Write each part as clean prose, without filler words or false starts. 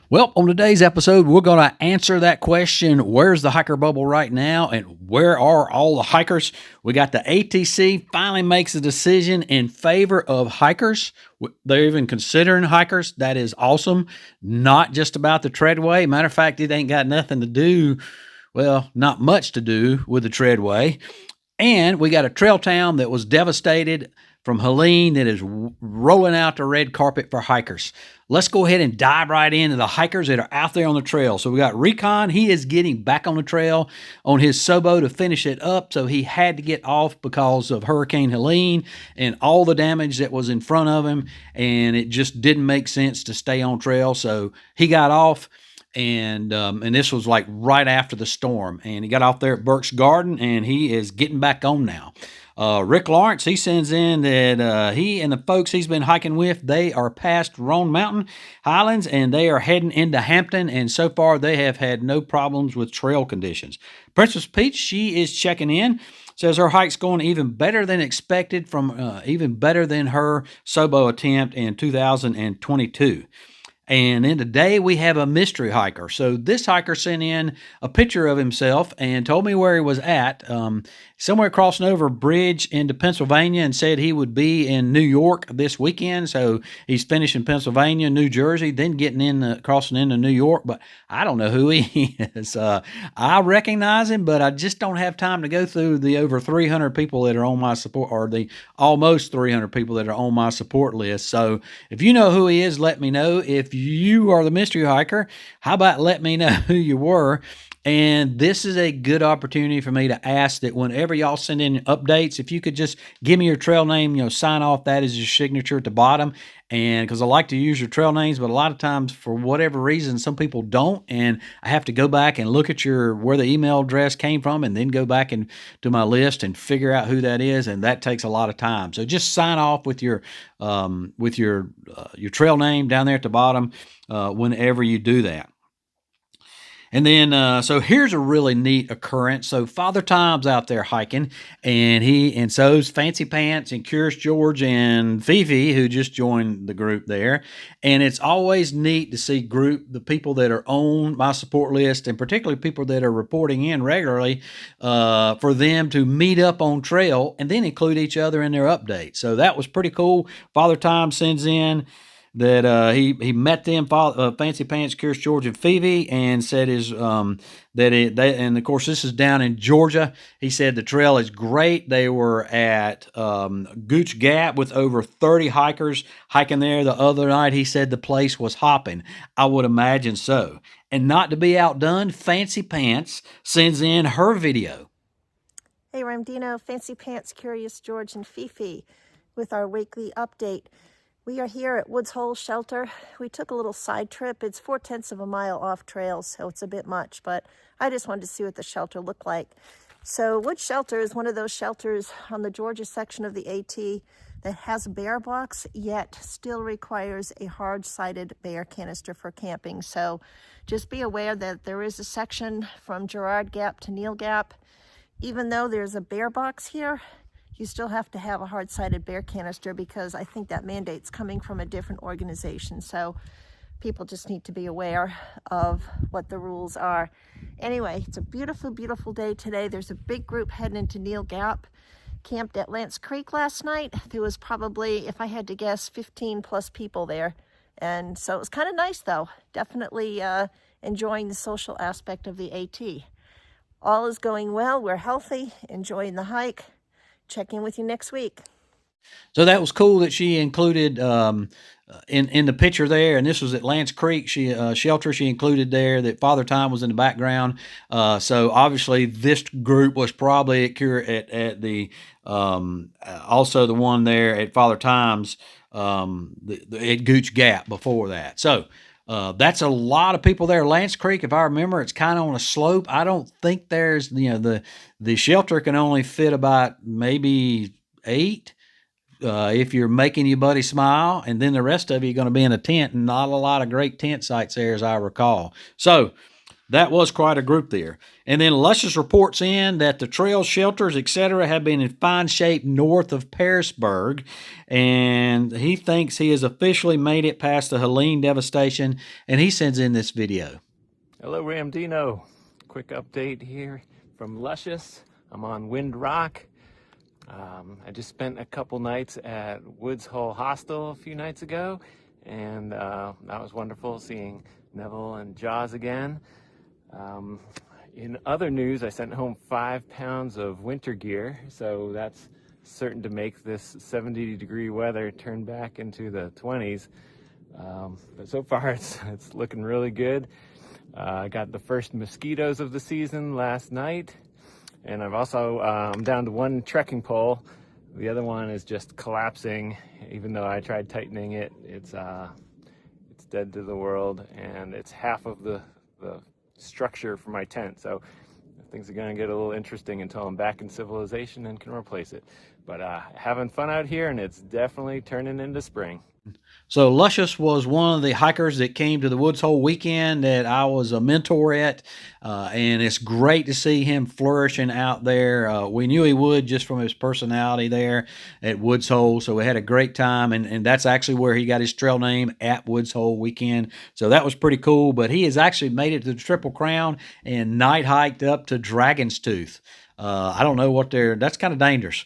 Well, on today's episode, we're going to answer that question: where's the hiker bubble right now, and where are all the hikers? We got the ATC finally makes a decision in favor of hikers. They're even considering hikers. That is awesome. Not just about the treadway. Matter of fact, it ain't got nothing to do, well, not much to do with the treadway. And we got a trail town that was devastated from Helene that is rolling out the red carpet for hikers. Let's go ahead and dive right into the hikers that are out there on the trail. So we got Recon. He is getting back on the trail on his Sobo to finish it up. So he had to get off because of Hurricane Helene and all the damage that was in front of him. And it just didn't make sense to stay on trail. So he got off. And this was like right after the storm. And he got off there at Burke's Garden, and he is getting back on now. Rick Lawrence, he sends in that he and the folks he's been hiking with, they are past Roan Mountain Highlands, and they are heading into Hampton, and so far they have had no problems with trail conditions. Princess Peach, she is checking in. Says her hike's going even better than expected, from even better than her Sobo attempt in 2022. And then today we have a mystery hiker. So this hiker sent in a picture of himself and told me where he was at, somewhere crossing over a bridge into Pennsylvania, and said he would be in New York this weekend. So he's finishing Pennsylvania, New Jersey, then getting in, crossing into New York. But I don't know who he is. I recognize him, but I just don't have time to go through the over 300 people that are on my support, or the almost 300 people that are on my support list. So if you know who he is, let me know. If you are the mystery hiker, how about let me know who you were? And this is a good opportunity for me to ask that whenever y'all send in updates, if you could just give me your trail name, sign off that as your signature at the bottom. And because I like to use your trail names, but a lot of times for whatever reason, some people don't. And I have to go back and look at where the email address came from, and then go back and to my list and figure out who that is. And that takes a lot of time. So just sign off with your trail name down there at the bottom whenever you do that. And then, so here's a really neat occurrence. So Father Tom's out there hiking, and so's Fancy Pants and Curious George and Fifi, who just joined the group there. And it's always neat to see the people that are on my support list, and particularly people that are reporting in regularly, for them to meet up on trail and then include each other in their updates. So that was pretty cool. Father Tom sends in that he met them, Fancy Pants, Curious George, and Phoebe, and said and of course this is down in Georgia. He said the trail is great. They were at Gooch Gap with over 30 hikers hiking there the other night. He said the place was hopping. I would imagine so. And not to be outdone, Fancy Pants sends in her video. Hey Ramdino, Fancy Pants, Curious George, and Fifi with our weekly update. We are here at Woods Hole Shelter. We took a little side trip. It's 4/10 of a mile off trail, so it's a bit much, but I just wanted to see what the shelter looked like. So Woods Shelter is one of those shelters on the Georgia section of the AT that has a bear box, yet still requires a hard-sided bear canister for camping. So just be aware that there is a section from Girard Gap to Neal Gap. Even though there's a bear box here, you still have to have a hard-sided bear canister, because I think that mandate's coming from a different organization. So people just need to be aware of what the rules are. Anyway, it's a beautiful, beautiful day today. There's a big group heading into Neal Gap. Camped at Lance Creek last night. There was probably, if I had to guess, 15 plus people there. And so it was kind of nice though. Definitely enjoying the social aspect of the AT. All is going well. We're healthy, enjoying the hike. Check in with you next week. So that was cool that she included in the picture there, and this was at Lance Creek shelter. She included there that Father Time was in the background. So obviously this group was probably at the also the one there at Father Time's at Gooch Gap before that. So that's a lot of people there. Lance Creek, if I remember, it's kind of on a slope. I don't think there's, the shelter can only fit about maybe 8 if you're making your buddy smile, and then the rest of you are going to be in a tent, and not a lot of great tent sites there as I recall. So That was quite a group there. And then Luscious reports in that the trail shelters, etc., have been in fine shape north of Pearisburg, and he thinks he has officially made it past the Helene devastation, and he sends in this video. Hello, Ramdino. Quick update here from Luscious. I'm on Wind Rock. I just spent a couple nights at Woods Hole Hostel a few nights ago, and that was wonderful seeing Neville and Jaws again. In other news, I sent home 5 pounds of winter gear, so that's certain to make this 70-degree weather turn back into the 20s. But so far, it's looking really good. I got the first mosquitoes of the season last night, and I've also I'm down to 1 trekking pole. The other one is just collapsing. Even though I tried tightening it, it's dead to the world, and it's half of the structure for my tent. So things are going to get a little interesting until I'm back in civilization and can replace it. But having fun out here, and it's definitely turning into spring. So Luscious was one of the hikers that came to the Woods Hole weekend that I was a mentor at, and it's great to see him flourishing out there. We knew he would just from his personality there at Woods Hole, so we had a great time, and that's actually where he got his trail name, at Woods Hole Weekend. So that was pretty cool, but he has actually made it to the Triple Crown and night hiked up to Dragon's Tooth. I don't know what that's kind of dangerous.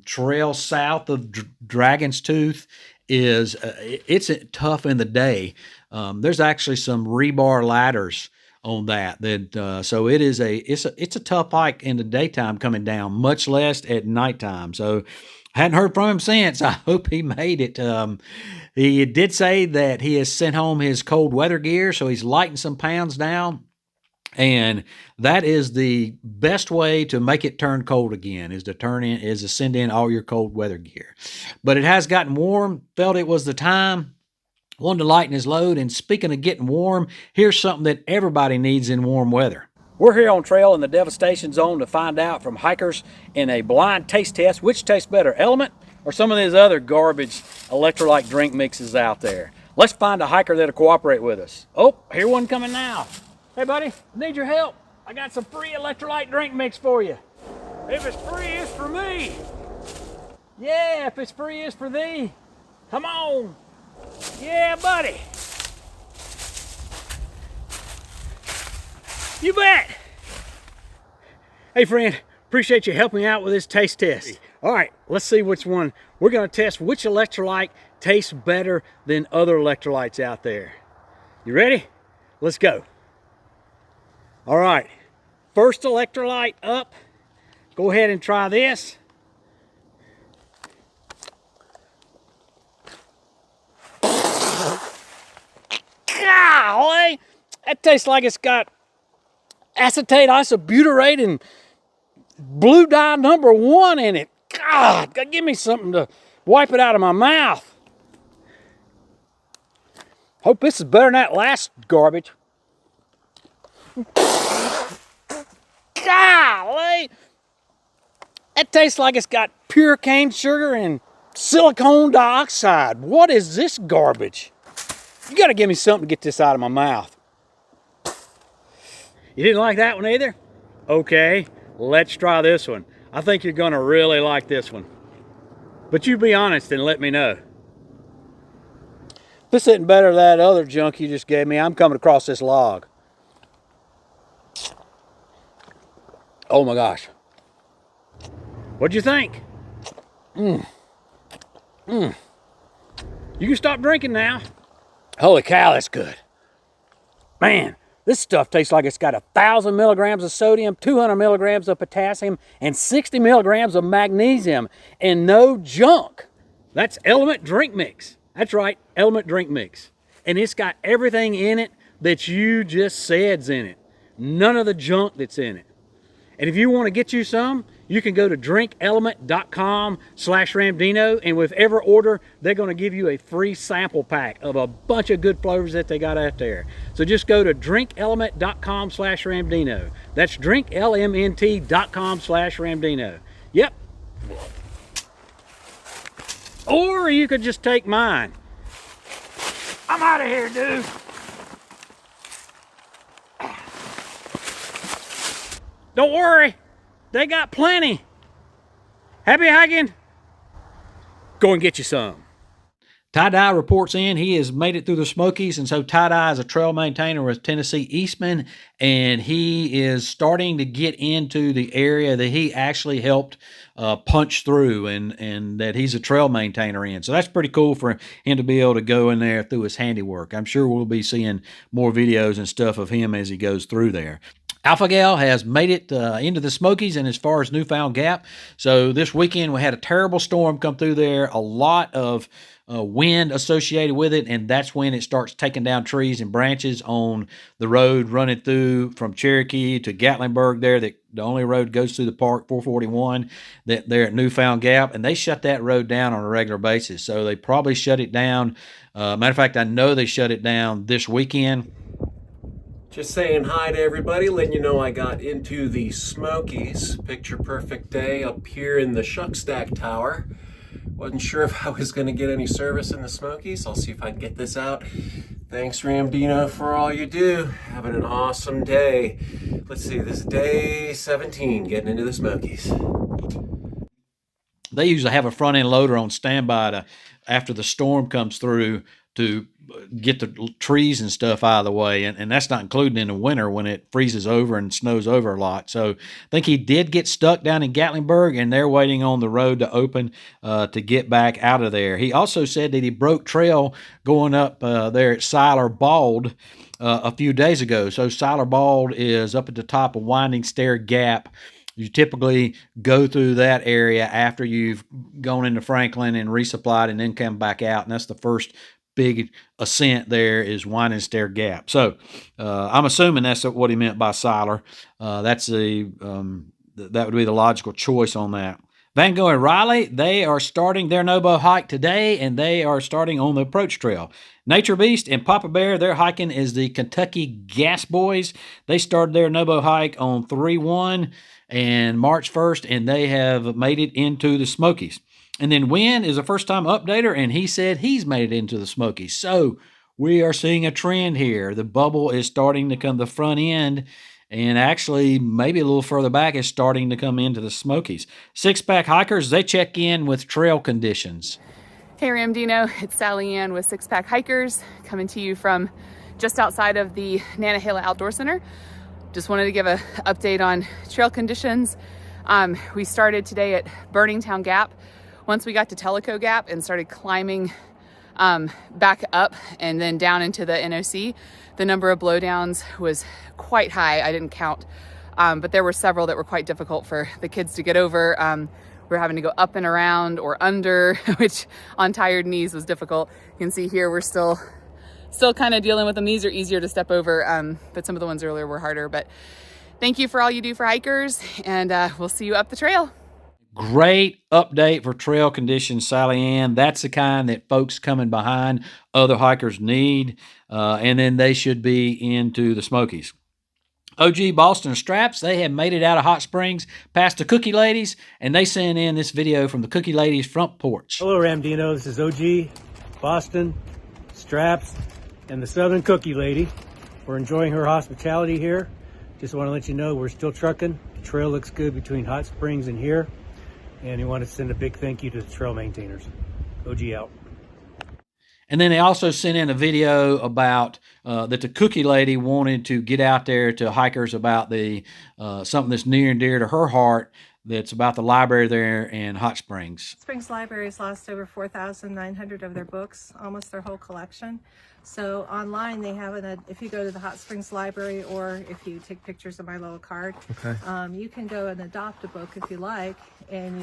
Trail south of Dragon's Tooth is it's tough in the day. There's actually some rebar ladders on that so it's a tough hike in the daytime coming down, much less at nighttime. So I hadn't heard from him since. I hope he made it. He did say that he has sent home his cold weather gear, so he's lighting some pounds down. And that is the best way to make it turn cold again, is to send in all your cold weather gear. But it has gotten warm, felt it was the time, wanted to lighten his load. And speaking of getting warm, here's something that everybody needs in warm weather. We're here on trail in the devastation zone to find out from hikers in a blind taste test which tastes better, Element or some of these other garbage electrolyte drink mixes out there. Let's find a hiker that'll cooperate with us. Oh, here one coming now. Hey buddy, need your help. I got some free electrolyte drink mix for you. If it's free, it's for me. Yeah, if it's free, it's for thee. Come on. Yeah, buddy. You bet. Hey friend, appreciate you helping me out with this taste test. All right, let's see which one. We're gonna test which electrolyte tastes better than other electrolytes out there. You ready? Let's go. All right, first electrolyte up. Go ahead and try this. Golly, that tastes like it's got acetate isobutyrate and blue dye #1 in it. God, give me something to wipe it out of my mouth. Hope this is better than that last garbage. Golly, that tastes like it's got pure cane sugar and silicone dioxide. What is this garbage? You gotta give me something to get this out of my mouth. You didn't like that one either? Okay, let's try this one. I think you're gonna really like this one. But you be honest and let me know. If this isn't better than that other junk you just gave me, I'm coming across this log. Oh my gosh. What'd you think? You can stop drinking now. Holy cow, that's good. Man, this stuff tastes like it's got 1,000 milligrams of sodium, 200 milligrams of potassium, and 60 milligrams of magnesium, and no junk. That's Element Drink Mix. That's right, Element Drink Mix. And it's got everything in it that you just said's in it. None of the junk that's in it. And if you want to get you some, you can go to drinkelement.com/Ramdino, and with every order, they're going to give you a free sample pack of a bunch of good flavors that they got out there. So just go to drinkelement.com/Ramdino. That's drinklmnt.com/Ramdino. Yep. Or you could just take mine. I'm out of here, dude. Don't worry, they got plenty. Happy hiking. Go and get you some. Tie-Dye reports in. He has made it through the Smokies, and so Tie-Dye is a trail maintainer with Tennessee Eastman, and he is starting to get into the area that he actually helped punch through, and that he's a trail maintainer in. So that's pretty cool for him to be able to go in there through his handiwork. I'm sure we'll be seeing more videos and stuff of him as he goes through there. Alpha Gal has made it into the Smokies and as far as Newfound Gap. So this weekend we had a terrible storm come through there, a lot of wind associated with it, and that's when it starts taking down trees and branches on the road running through from Cherokee to Gatlinburg there. That the only road goes through the park, 441, that they're at Newfound Gap, and they shut that road down on a regular basis. So they probably shut it down. Matter of fact, I know they shut it down this weekend. Just saying hi to everybody, letting you know I got into the Smokies. Picture perfect day up here in the Shuckstack Tower. Wasn't sure if I was going to get any service in the Smokies. I'll see if I can get this out. Thanks, Ramdino, for all you do. Having an awesome day. Let's see, this is day 17, getting into the Smokies. They usually have a front end loader on standby after the storm comes through to get the trees and stuff out of the way, and that's not including in the winter when it freezes over and snows over a lot. So I think he did get stuck down in Gatlinburg, and they're waiting on the road to open to get back out of there. He also said that he broke trail going up there at Siler Bald a few days ago. So Siler Bald is up at the top of Winding Stair Gap. You typically go through that area after you've gone into Franklin and resupplied and then come back out, and that's the first big ascent there is Winding Stair Gap. So I'm assuming that's what he meant by Siler. That's that would be the logical choice on that. Van Gogh and Riley, they are starting their no-bow hike today, and they are starting on the approach trail. Nature Beast and Papa Bear, their hiking is the Kentucky Gas Boys. They started their no-bow hike on 3/1 and March 1st, and they have made it into the Smokies. And then Wynn is a first-time updater, and he said he's made it into the Smokies. So we are seeing a trend here. The bubble is starting to come the front end, and actually maybe a little further back is starting to come into the Smokies. Six-pack hikers, they check in with trail conditions. Hey Ramdino, it's Sally Ann with Six-Pack Hikers, coming to you from just outside of the Nantahala Outdoor Center. Just wanted to give an update on trail conditions. We started today at Burningtown Gap. Once we got to Tellico Gap and started climbing back up and then down into the NOC, the number of blowdowns was quite high. I didn't count, but there were several that were quite difficult for the kids to get over. We're having to go up and around or under, which on tired knees was difficult. You can see here we're still kind of dealing with them. These are easier to step over, but some of the ones earlier were harder. But thank you for all you do for hikers, and we'll see you up the trail. Great update for trail conditions, Sally Ann. That's the kind that folks coming behind other hikers need, and then they should be into the Smokies. OG Boston Straps, they have made it out of Hot Springs past the Cookie Ladies, and they sent in this video from the Cookie Ladies front porch. Hello Ramdino, this is OG Boston Straps and the Southern Cookie Lady. We're enjoying her hospitality here. Just want to let you know we're still trucking. The trail looks good between Hot Springs and here. And we want to send a big thank you to the trail maintainers. OG out. And then they also sent in a video about that the Cookie Lady wanted to get out there to hikers about the something that's near and dear to her heart. That's about the library there in Hot Springs. Springs Library has lost over 4,900 of their books, almost their whole collection. So online they have if you go to the Hot Springs Library, or if you take pictures of my little card, you can go and adopt a book if you like, and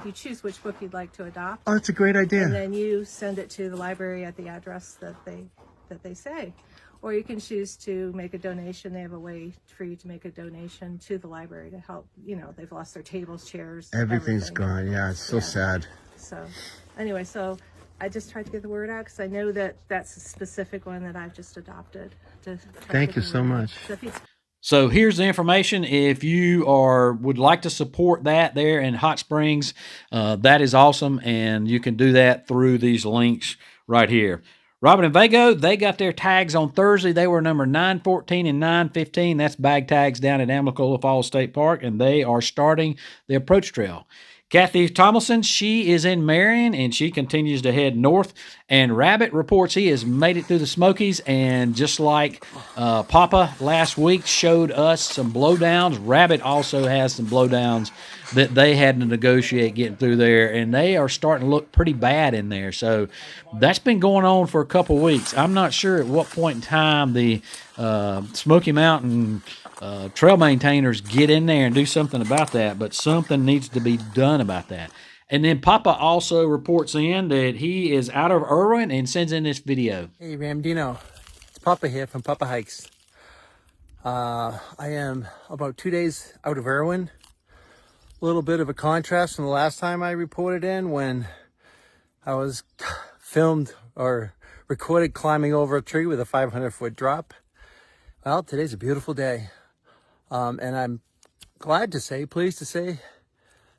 you choose which book you'd like to adopt. Oh, that's a great idea. And then you send it to the library at the address that they say. Or you can choose to make a donation. They have a way for you to make a donation to the library to help. You know, they've lost their tables, chairs. Everything's gone. Yeah, it's so sad. So anyway, I just tried to get the word out because I know that that's a specific one that I've just adopted. Thank you so much. So here's the information. If you would like to support that there in Hot Springs, that is awesome, and you can do that through these links right here. Robin and Vago, they got their tags on Thursday. They were number 914 and 915. That's bag tags down at Amicalola Falls State Park, and they are starting the approach trail. Kathy Tomlinson, she is in Marion, and she continues to head north. And Rabbit reports he has made it through the Smokies, and just like Papa last week showed us some blowdowns, Rabbit also has some blowdowns that they had to negotiate getting through there, and they are starting to look pretty bad in there. So that's been going on for a couple weeks. I'm not sure at what point in time the Smoky Mountain trail maintainers get in there and do something about that, but something needs to be done about that. And then Papa also reports in that he is out of Irwin and sends in this video. Hey Ramdino, it's Papa here from Papa Hikes. I am about 2 days out of Irwin. A little bit of a contrast from the last time I reported in when I was filmed or recorded climbing over a tree with a 500-foot drop. Well, today's a beautiful day. And I'm glad to say, pleased to say,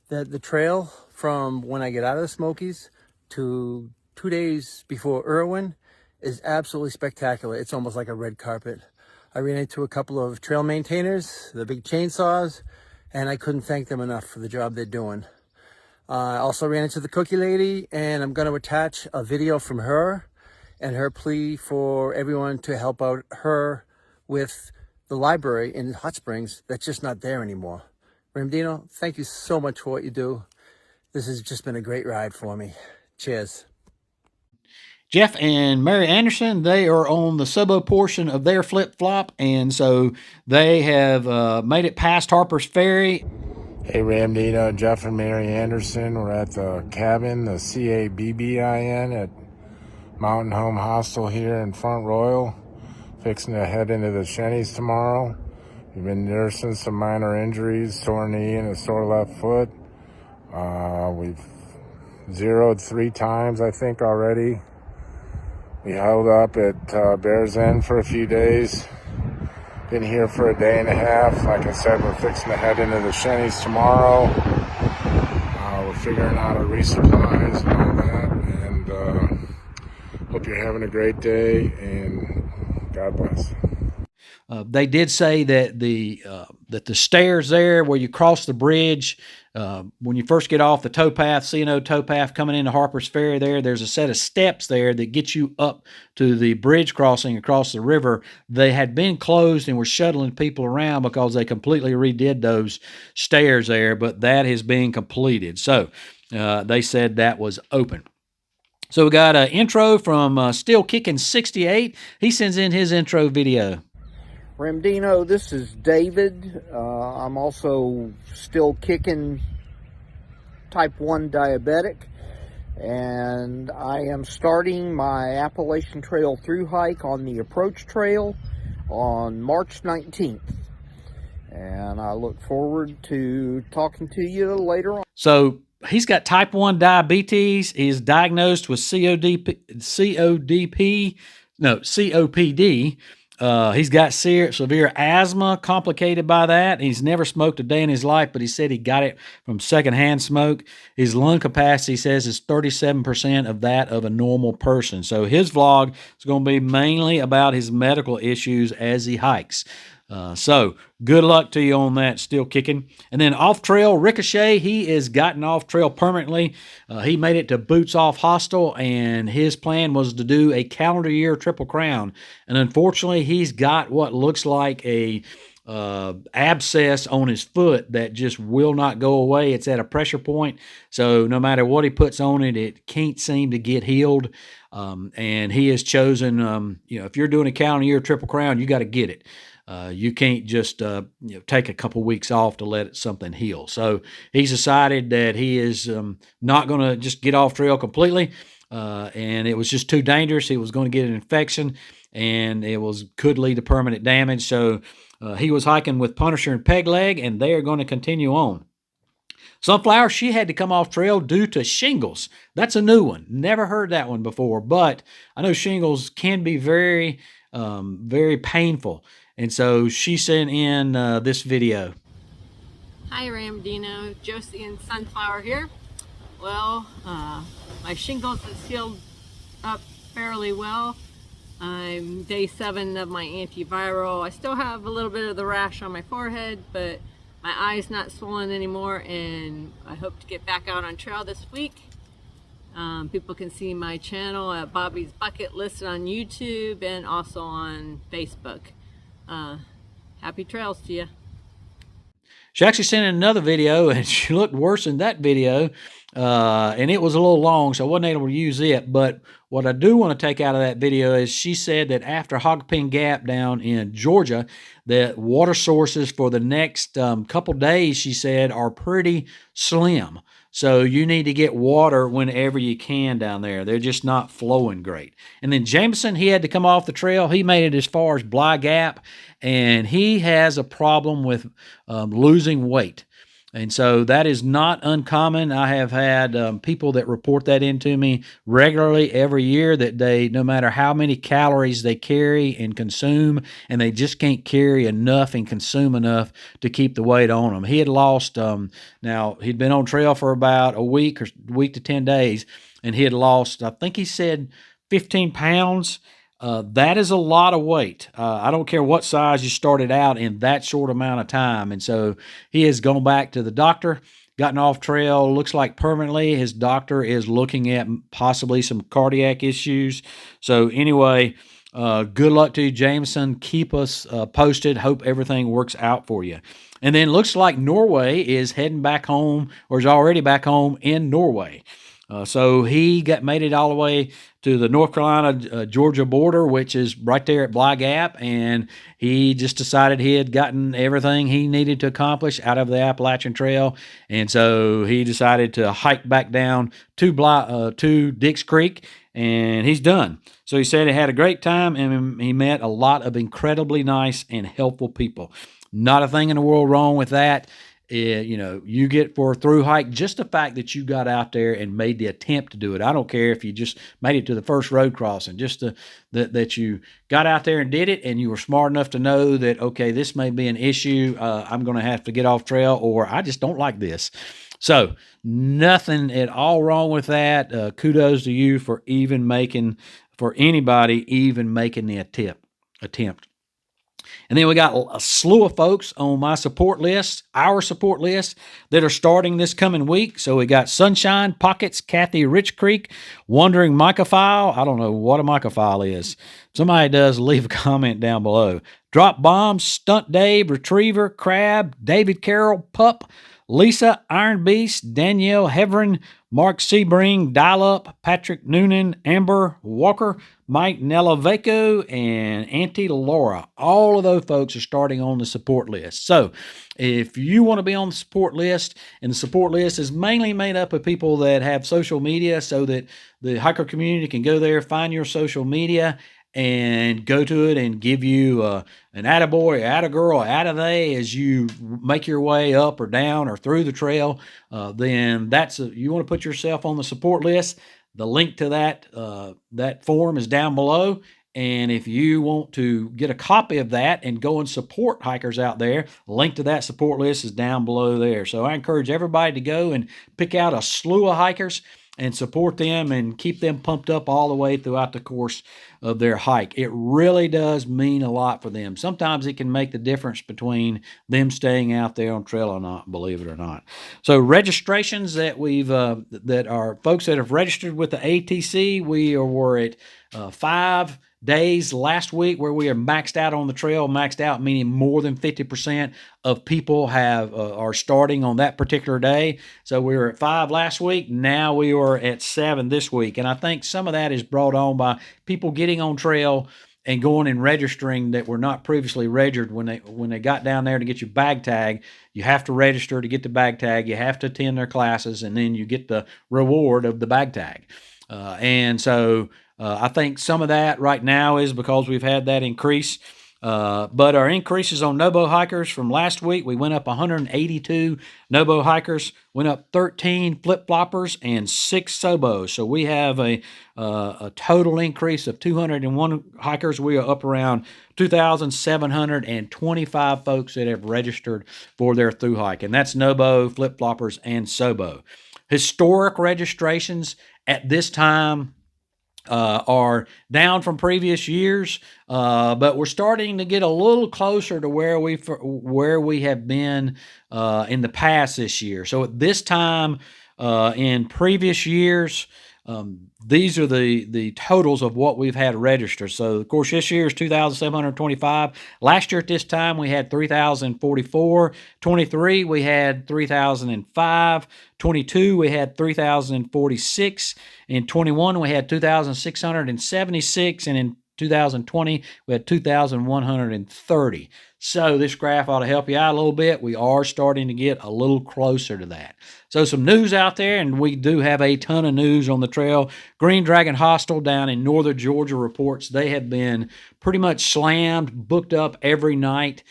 that the trail from when I get out of the Smokies to 2 days before Irwin is absolutely spectacular. It's almost like a red carpet. I ran into a couple of trail maintainers, the big chainsaws, and I couldn't thank them enough for the job they're doing. I also ran into the cookie lady, and I'm going to attach a video from her and her plea for everyone to help out her with the library in Hot Springs that's just not there anymore. Ramdino, thank you so much for what you do. This has just been a great ride for me. Cheers. Jeff and Mary Anderson, they are on the subo portion of their flip-flop, and so they have made it past Harper's Ferry. Hey Ramdino, Jeff and Mary Anderson, we're at the cabin, the CABBIN at Mountain Home Hostel here in Front Royal. Fixing to head into the Shennies tomorrow. We've been nursing some minor injuries, sore knee and a sore left foot. We've zeroed 3 times, I think, already. We held up at Bears End for a few days. Been here for a day and a half. Like I said, we're fixing to head into the Shennies tomorrow. We're figuring out our resupplies and all that. And hope you're having a great day, and God bless. They did say that the stairs there where you cross the bridge, when you first get off the towpath, C&O towpath coming into Harper's Ferry there's a set of steps there that get you up to the bridge crossing across the river. They had been closed and were shuttling people around because they completely redid those stairs there, but that is being completed. So they said that was open. So we got an intro from Still Kicking 68. He sends in his intro video. Ramdino, this is David. I'm also still kicking type 1 diabetic, and I am starting my Appalachian Trail through hike on the approach trail on March 19th. And I look forward to talking to you later on. So he's got type 1 diabetes. He's diagnosed with COPD. He's got severe asthma complicated by that. He's never smoked a day in his life, but he said he got it from secondhand smoke. His lung capacity, he says, is 37% of that of a normal person. So his vlog is going to be mainly about his medical issues as he hikes. So good luck to you on that, Still Kicking. And then off trail, Ricochet, he has gotten off trail permanently. He made it to Boots Off Hostel, and his plan was to do a calendar year Triple Crown. And unfortunately, he's got what looks like a abscess on his foot that just will not go away. It's at a pressure point. So no matter what he puts on it, it can't seem to get healed. And he has chosen, if you're doing a calendar year Triple Crown, you got to get it. You can't just take a couple weeks off to let something heal. So he's decided that he is not going to just get off trail completely, and it was just too dangerous. He was going to get an infection, and could lead to permanent damage. So he was hiking with Punisher and Peg Leg, and they are going to continue on. Sunflower, she had to come off trail due to shingles. That's a new one. Never heard that one before, but I know shingles can be very, very painful. And so she sent in this video. Hi Ramdino, Josie and Sunflower here. Well, my shingles is healed up fairly well. I'm day 7 of my antiviral. I still have a little bit of the rash on my forehead, but my eye's not swollen anymore, and I hope to get back out on trail this week. People can see my channel at Bobby's Bucket listed on YouTube and also on Facebook. Happy trails to you. She actually sent in another video, and she looked worse in that video, and it was a little long, so I wasn't able to use it. But what I do want to take out of that video is she said that after Hog Pen Gap down in Georgia, that water sources for the next couple days, she said, are pretty slim. So you need to get water whenever you can down there. They're just not flowing great. And then Jameson, he had to come off the trail. He made it as far as Bly Gap, and he has a problem with losing weight. And so that is not uncommon. I have had people that report that into me regularly every year, that they, no matter how many calories they carry and consume, and they just can't carry enough and consume enough to keep the weight on them. He had lost, now he'd been on trail for about a week to 10 days, and he had lost, I think he said 15 pounds. That is a lot of weight. I don't care what size you started out in that short amount of time. And so he has gone back to the doctor, gotten off trail, looks like permanently. His doctor is looking at possibly some cardiac issues. So anyway, good luck to you, Jameson. Keep us posted. Hope everything works out for you. And then looks like Norway is heading back home, or is already back home in Norway. So he made it all the way to the North Carolina-Georgia border, which is right there at Bly Gap, and he just decided he had gotten everything he needed to accomplish out of the Appalachian Trail, and so he decided to hike back down to Dix Creek, and he's done. So he said he had a great time, and he met a lot of incredibly nice and helpful people. Not a thing in the world wrong with that. You get for a through hike, just the fact that you got out there and made the attempt to do it. I don't care if you just made it to the first road crossing, just that you got out there and did it, and you were smart enough to know that, okay, this may be an issue. I'm going to have to get off trail, or I just don't like this. So nothing at all wrong with that. Kudos to you for anybody even making the attempt. And then we got a slew of folks on my support list, our support list, that are starting this coming week. So we got Sunshine, Pockets, Kathy, Rich Creek, Wandering Mycophile. I don't know what a mycophile is. Somebody does, leave a comment down below. Drop Bomb, Stunt Dave, Retriever, Crab, David Carroll, Pup, Lisa, Iron Beast, Danielle Heverin, Mark Sebring, Dial Up, Patrick Noonan, Amber Walker, Mike Nelaveco, and Auntie Laura. All of those folks are starting on the support list. So if you want to be on the support list, and the support list is mainly made up of people that have social media, so that the hiker community can go there, find your social media, and go to it and give you an attaboy, attagirl, attathey as you make your way up or down or through the trail, then you want to put yourself on the support list. The link to that form is down below. And if you want to get a copy of that and go and support hikers out there, link to that support list is down below there. So I encourage everybody to go and pick out a slew of hikers and support them and keep them pumped up all the way throughout the course of their hike. It really does mean a lot for them. Sometimes it can make the difference between them staying out there on trail or not, believe it or not. So registrations that that are folks that have registered with the ATC, we were at 5 days last week where we are maxed out on the trail. Maxed out meaning more than 50% of people are starting on that particular day. So we were at 5 last week. Now we are at 7 this week. And I think some of that is brought on by people getting on trail and going and registering that were not previously registered. When they got down there to get your bag tag, you have to register to get the bag tag. You have to attend their classes, and then you get the reward of the bag tag. And so I think some of that right now is because we've had that increase. But our increases on no-bow hikers from last week, we went up 182 no-bow hikers, went up 13 flip-floppers, and 6 sobos. So we have a total increase of 201 hikers. We are up around 2,725 folks that have registered for their through hike. And that's no-bow, flip-floppers, and sobo. Historic registrations at this time are down from previous years, but we're starting to get a little closer to where we have been in the past this year. So at this time in previous years, these are the totals of what we've had registered. So, of course, this year is 2,725. Last year at this time, we had 3,044. 23, we had 3,005. 22, we had 3,046. In 21, we had 2,676. And in 2020, we had 2,130. So this graph ought to help you out a little bit. We are starting to get a little closer to that. So some news out there, and we do have a ton of news on the trail. Green Dragon Hostel down in northern Georgia reports they have been pretty much slammed, booked up every night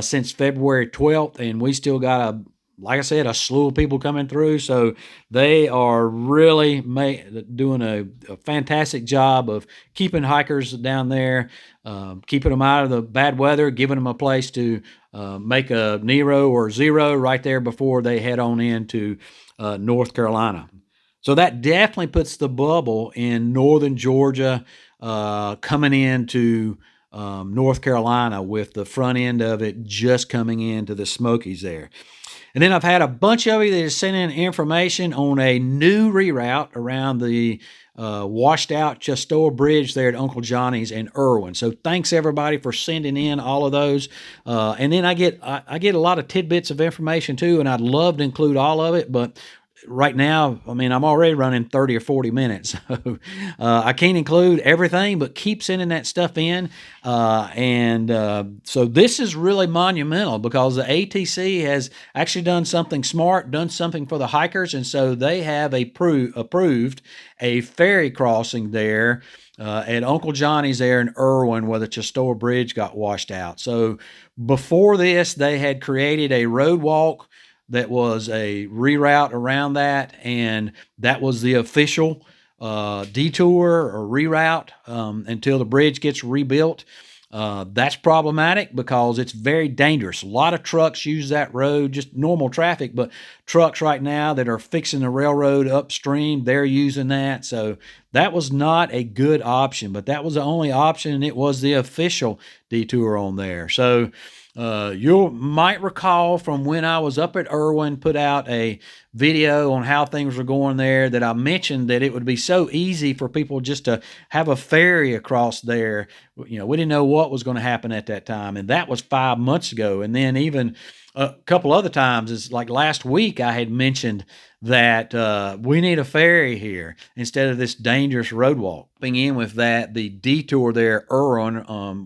since February 12th, and we still got like I said, a slew of people coming through. So they are really doing a fantastic job of keeping hikers down there, keeping them out of the bad weather, giving them a place to make a Nero or Zero right there before they head on into North Carolina. So that definitely puts the bubble in northern Georgia coming into North Carolina, with the front end of it just coming into the Smokies there. And then I've had a bunch of you that have sent in information on a new reroute around the washed out Chestoa Bridge there at Uncle Johnny's in Irwin. So thanks everybody for sending in all of those. And then I get a lot of tidbits of information too, and I'd love to include all of it, but right now, I mean, I'm already running 30 or 40 minutes. So I can't include everything, but keep sending that stuff in. So this is really monumental because the ATC has actually done something smart, done something for the hikers. And so they have approved a ferry crossing there at Uncle Johnny's there in Irwin, where the Chestoa Bridge got washed out. So before this, they had created a road walk that was a reroute around that, and that was the official detour or reroute until the bridge gets rebuilt. That's problematic because it's very dangerous. A lot of trucks use that road, just normal traffic, but trucks right now that are fixing the railroad upstream, they're using that. So that was not a good option, but that was the only option, and it was the official detour on there. So you might recall from when I was up at Irwin, put out a video on how things were going there, that I mentioned that it would be so easy for people just to have a ferry across there. You know, we didn't know what was going to happen at that time, and that was 5 months ago. And then even a couple other times, is like last week I had mentioned that we need a ferry here instead of this dangerous road walk. In with that, the detour there, Irwin,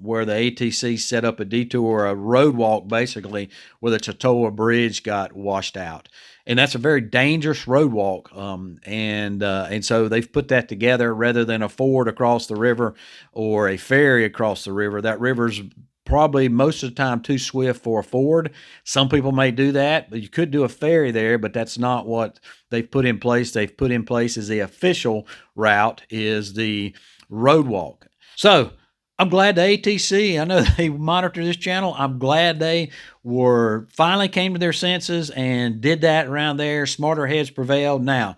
where the ATC set up a detour, a road walk basically, where the Chestoa Bridge got washed out. And that's a very dangerous road walk. And so they've put that together rather than a ford across the river or a ferry across the river. That river's probably most of the time too swift for a ford. Some people may do that, but you could do a ferry there, but that's not what they've put in place. They've put in place as the official route is the road walk. So I'm glad the ATC, I know they monitor this channel. I'm glad they finally came to their senses and did that around there. Smarter heads prevailed. Now,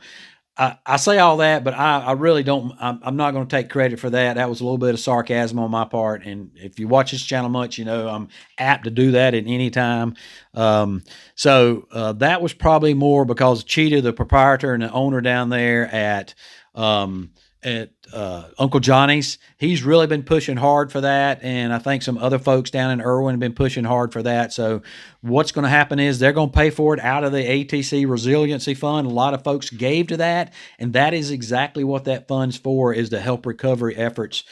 I say all that, but I really don't, I'm not going to take credit for that. That was a little bit of sarcasm on my part. And if you watch this channel much, you know I'm apt to do that at any time. So that was probably more because Cheetah, the proprietor and the owner down there at Uncle Johnny's, he's really been pushing hard for that, and I think some other folks down in Irwin have been pushing hard for that. So what's going to happen is they're going to pay for it out of the ATC Resiliency Fund. A lot of folks gave to that, and that is exactly what that fund's for, is to help recovery efforts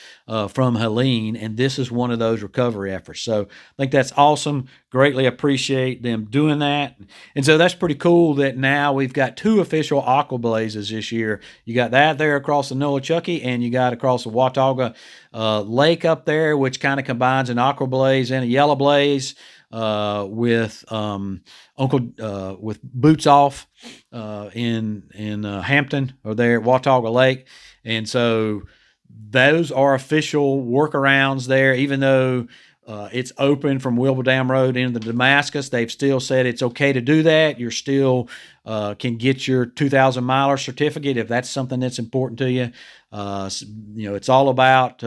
from Helene, and this is one of those recovery efforts. So I think that's awesome. Greatly appreciate them doing that. And so that's pretty cool that now we've got 2 official aqua blazes this year. You got that there across the Nolichucky, and you got across the Watauga Lake up there, which kind of combines an aqua blaze and a yellow blaze with with Boots Off in Hampton, or there at Watauga Lake. And so those are official workarounds there, even though It's open from Wilbur Dam Road into Damascus. They've still said it's okay to do that. You're still can get your 2,000 miler certificate if that's something that's important to you. It's all about,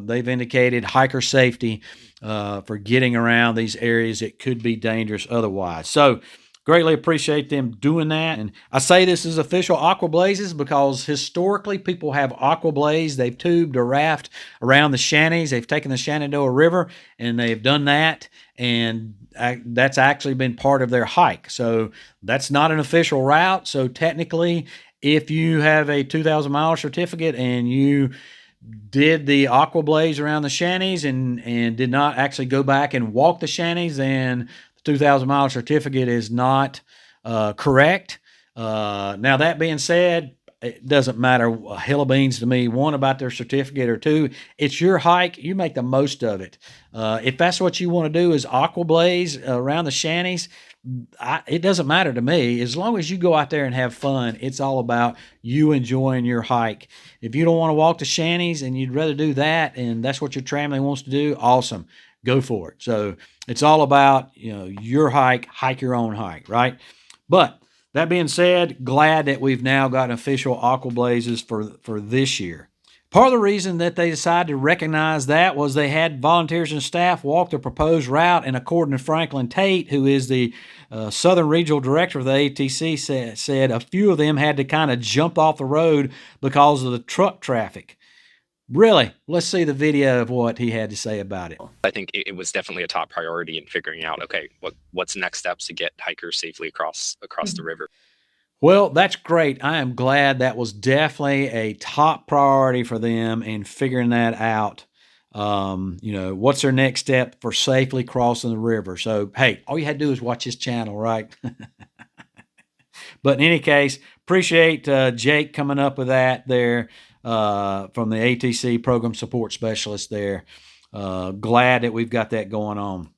they've indicated hiker safety for getting around these areas that could be dangerous otherwise. So greatly appreciate them doing that. And I say this is official Aqua Blazes because historically people have Aqua Blaze. They've tubed a raft around the Shanties. They've taken the Shenandoah River and they've done that. And that's actually been part of their hike. So that's not an official route. So technically, if you have a 2,000 mile certificate and you did the Aqua Blaze around the Shanties and did not actually go back and walk the Shanties, then 2,000 mile certificate is not correct. Now, that being said, it doesn't matter a hill of beans to me, one, about their certificate, or two, it's your hike. You make the most of it. If that's what you want to do is Aqua Blaze around the Shanties, it doesn't matter to me. As long as you go out there and have fun, it's all about you enjoying your hike. If you don't want to walk the Shanties and you'd rather do that, and that's what your family wants to do, awesome. Go for it. So it's all about, your hike your own hike, right? But that being said, glad that we've now got official Aqua Blazes for this year. Part of the reason that they decided to recognize that was they had volunteers and staff walk the proposed route, and according to Franklin Tate, who is the Southern Regional Director of the ATC, said a few of them had to kind of jump off the road because of the truck traffic. Really? Let's see the video of what he had to say about it. I think it was definitely a top priority in figuring out, okay, what's next steps to get hikers safely across the river. Well, that's great. I am glad that was definitely a top priority for them in figuring that out. What's their next step for safely crossing the river? So, hey, all you had to do is watch his channel, right? But in any case, appreciate Jake coming up with that there. From the ATC Program Support Specialist there. Glad that we've got that going on.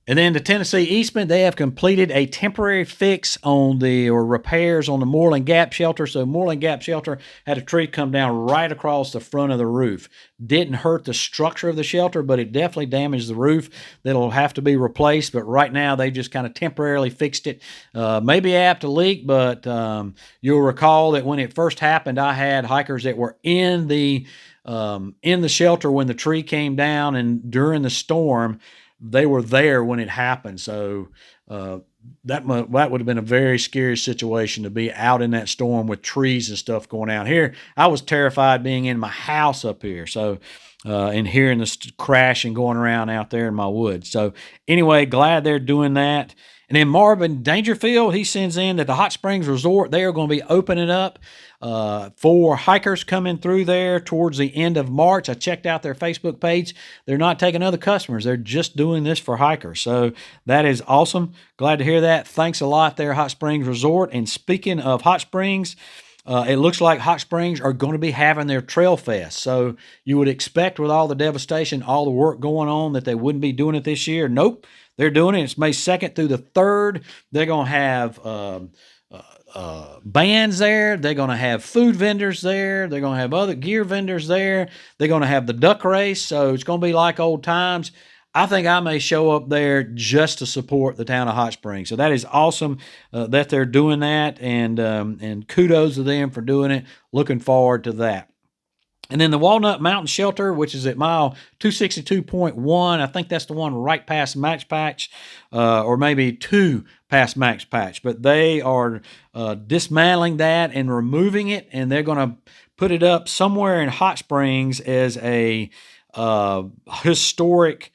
And then the Tennessee Eastman, they have completed a temporary fix or repairs on the Moreland Gap Shelter. So Moreland Gap Shelter had a tree come down right across the front of the roof. Didn't hurt the structure of the shelter, but it definitely damaged the roof. That'll have to be replaced, but right now they just kind of temporarily fixed it. Maybe apt to leak, but you'll recall that when it first happened, I had hikers that were in the shelter when the tree came down, and during the storm, they were there when it happened. So that would have been a very scary situation to be out in that storm with trees and stuff going out here. I was terrified being in my house up here. So, and hearing this crash and going around out there in my woods. So anyway, glad they're doing that. And then Marvin Dangerfield, he sends in that the Hot Springs Resort, they are going to be opening up for hikers coming through there towards the end of March. I checked out their Facebook page. They're not taking other customers. They're just doing this for hikers. So that is awesome. Glad to hear that. Thanks a lot there, Hot Springs Resort. And speaking of Hot Springs, it looks like Hot Springs are going to be having their Trail Fest. So you would expect with all the devastation, all the work going on, that they wouldn't be doing it this year. Nope. They're doing it. It's May 2nd through the 3rd. They're going to have bands there. They're going to have food vendors there. They're going to have other gear vendors there. They're going to have the duck race. So it's going to be like old times. I think I may show up there just to support the town of Hot Springs. So that is awesome that they're doing that, and kudos to them for doing it. Looking forward to that. And then the Walnut Mountain Shelter, which is at mile 262.1. I think that's the one right past Max Patch, or maybe 2 past Max Patch. But they are dismantling that and removing it, and they're going to put it up somewhere in Hot Springs as a historic,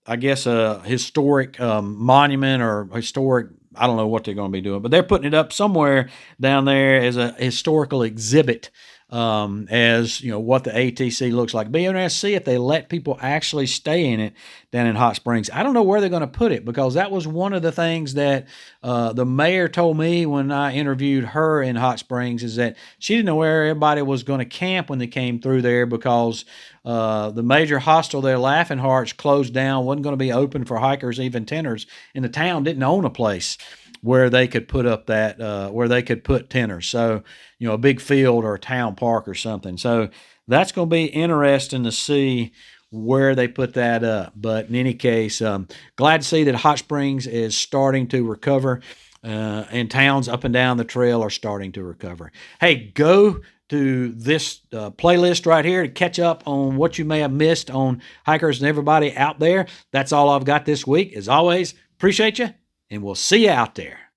I guess, a historic monument or historic, I don't know what they're going to be doing. But they're putting it up somewhere down there as a historical exhibit. As what the ATC looks like. Be interested to see if they let people actually stay in it down in Hot Springs. I don't know where they're going to put it, because that was one of the things that the mayor told me when I interviewed her in Hot Springs, is that she didn't know where everybody was going to camp when they came through there, because the major hostel there, Laughing Hearts, closed down, wasn't going to be open for hikers, even tenters, and the town didn't own a place where they could put up that, where they could put tenters. So, a big field or a town park or something. So that's going to be interesting to see where they put that up. But in any case, glad to see that Hot Springs is starting to recover, and towns up and down the trail are starting to recover. Hey, go to this playlist right here to catch up on what you may have missed on hikers and everybody out there. That's all I've got this week. As always, appreciate you, and we'll see you out there.